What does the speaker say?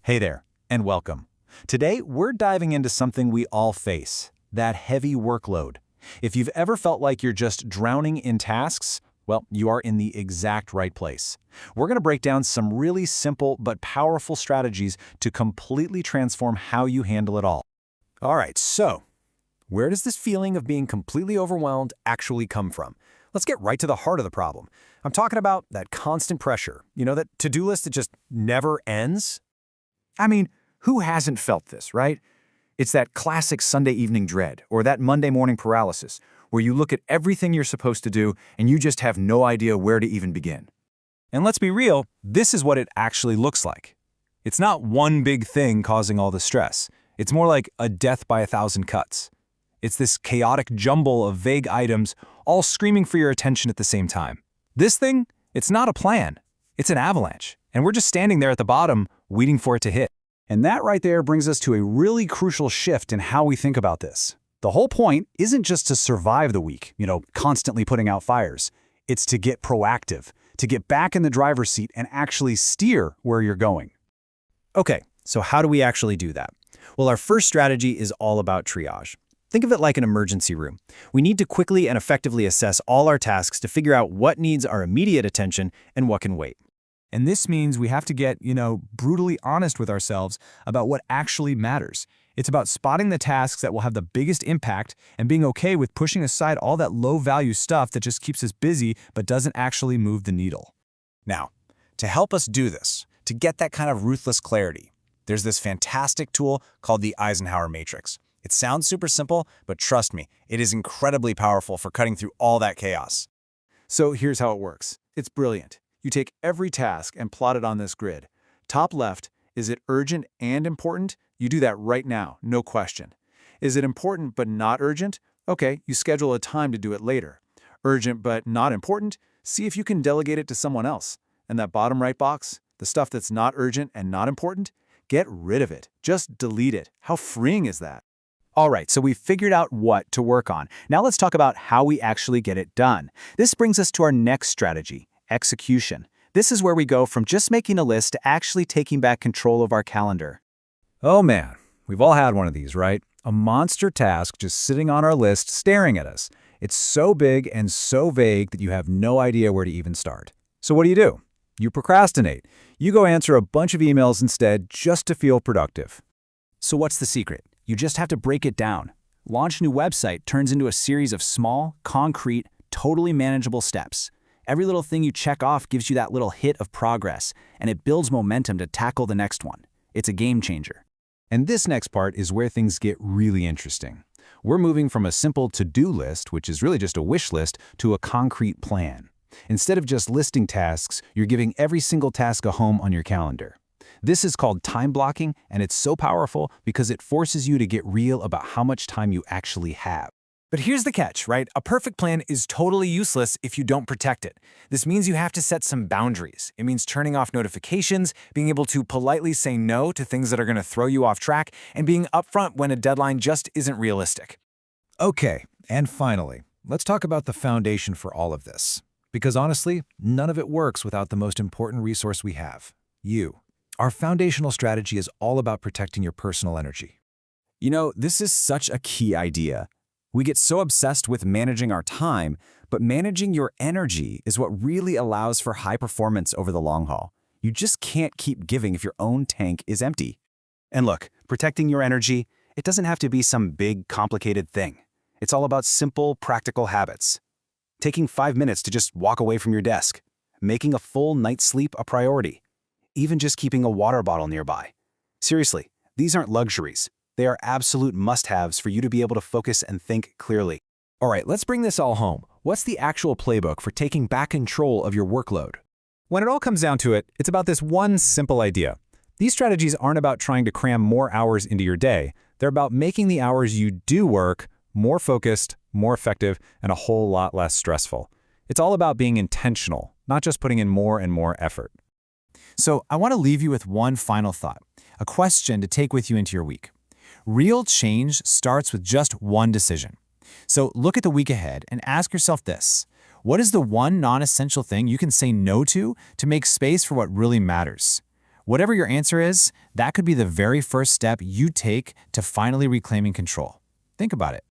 Hey there, and welcome. Today, we're diving into something we all face, that heavy workload. If you've ever felt like you're just drowning in tasks, well, you are in the exact right place. We're going to break down some really simple but powerful strategies to completely transform how you handle it all. All right, so where does this feeling of being completely overwhelmed actually come from? Let's get right to the heart of the problem. I'm talking about that constant pressure. You know, that to-do list that just never ends? I mean, who hasn't felt this, right? It's that classic Sunday evening dread or that Monday morning paralysis where you look at everything you're supposed to do and you just have no idea where to even begin. And let's be real, this is what it actually looks like. It's not one big thing causing all the stress. It's more like a death by 1,000 cuts. It's this chaotic jumble of vague items all screaming for your attention at the same time. This thing, it's not a plan. It's an avalanche. And we're just standing there at the bottom, waiting for it to hit. And that right there brings us to a really crucial shift in how we think about this. The whole point isn't just to survive the week, constantly putting out fires. It's to get proactive, to get back in the driver's seat and actually steer where you're going. Okay, so how do we actually do that? Well, our first strategy is all about triage. Think of it like an emergency room. We need to quickly and effectively assess all our tasks to figure out what needs our immediate attention and what can wait. And this means we have to get, brutally honest with ourselves about what actually matters. It's about spotting the tasks that will have the biggest impact and being okay with pushing aside all that low-value stuff that just keeps us busy but doesn't actually move the needle. Now, to help us do this, to get that kind of ruthless clarity, there's this fantastic tool called the Eisenhower Matrix. It sounds super simple, but trust me, it is incredibly powerful for cutting through all that chaos. So here's how it works. It's brilliant. You take every task and plot it on this grid. Top left, is it urgent and important? You do that right now, no question. Is it important but not urgent? Okay, you schedule a time to do it later. Urgent but not important? See if you can delegate it to someone else. And that bottom right box, the stuff that's not urgent and not important, get rid of it. Just delete it. How freeing is that? All right, so we've figured out what to work on. Now let's talk about how we actually get it done. This brings us to our next strategy. Execution. This is where we go from just making a list to actually taking back control of our calendar. Oh man, we've all had one of these, right? A monster task just sitting on our list staring at us. It's so big and so vague that you have no idea where to even start. So what do? You procrastinate. You go answer a bunch of emails instead just to feel productive. So what's the secret? You just have to break it down. Launch a new website turns into a series of small, concrete, totally manageable steps. Every little thing you check off gives you that little hit of progress, and it builds momentum to tackle the next one. It's a game changer. And this next part is where things get really interesting. We're moving from a simple to-do list, which is really just a wish list, to a concrete plan. Instead of just listing tasks, you're giving every single task a home on your calendar. This is called time blocking, and it's so powerful because it forces you to get real about how much time you actually have. But here's the catch, right? A perfect plan is totally useless if you don't protect it. This means you have to set some boundaries. It means turning off notifications, being able to politely say no to things that are going to throw you off track, and being upfront when a deadline just isn't realistic. Okay, and finally, let's talk about the foundation for all of this. Because honestly, none of it works without the most important resource we have, you. Our foundational strategy is all about protecting your personal energy. This is such a key idea. We get so obsessed with managing our time, but managing your energy is what really allows for high performance over the long haul. You just can't keep giving if your own tank is empty. And look, protecting your energy, it doesn't have to be some big, complicated thing. It's all about simple, practical habits. Taking 5 minutes to just walk away from your desk, making a full night's sleep a priority, even just keeping a water bottle nearby. Seriously, these aren't luxuries. They are absolute must-haves for you to be able to focus and think clearly. All right, let's bring this all home. What's the actual playbook for taking back control of your workload? When it all comes down to it, it's about this one simple idea. These strategies aren't about trying to cram more hours into your day. They're about making the hours you do work more focused, more effective, and a whole lot less stressful. It's all about being intentional, not just putting in more and more effort. So I want to leave you with one final thought, a question to take with you into your week. Real change starts with just one decision. So look at the week ahead and ask yourself this. What is the one non-essential thing you can say no to make space for what really matters? Whatever your answer is, that could be the very first step you take to finally reclaiming control. Think about it.